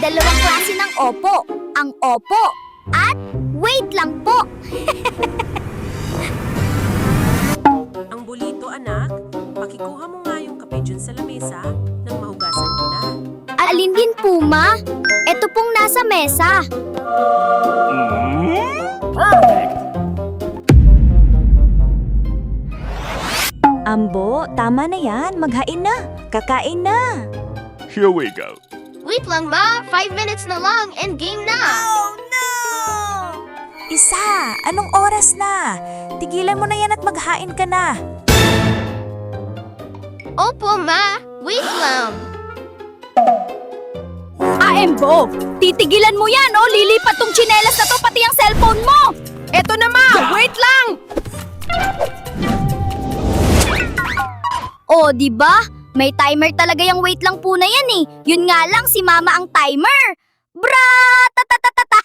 dalawang klase ng opo. Ang opo at wait lang po. Ang bulito, anak. Pakikuha mo nga yung kape dyan sa lamesa nang mahugasan ko na. Alin din po, ma? Ito pong nasa mesa. Ambo, tama na yan. Maghain na. Kakain na. Here we go. Wait lang, ma. 5 minutes na lang and game na. Isa, anong oras na? Tigilan mo na yan at maghain ka na. Opo, ma. Wait lang. Embo, titigilan mo yan, oh. Lilipat tong tsinelas na to, pati ang cellphone mo. Eto na, ma! Wait lang! Oh, di ba? May timer talaga yung wait lang po na yan eh. Yun nga lang, si mama ang timer. Bra! Tatatatata!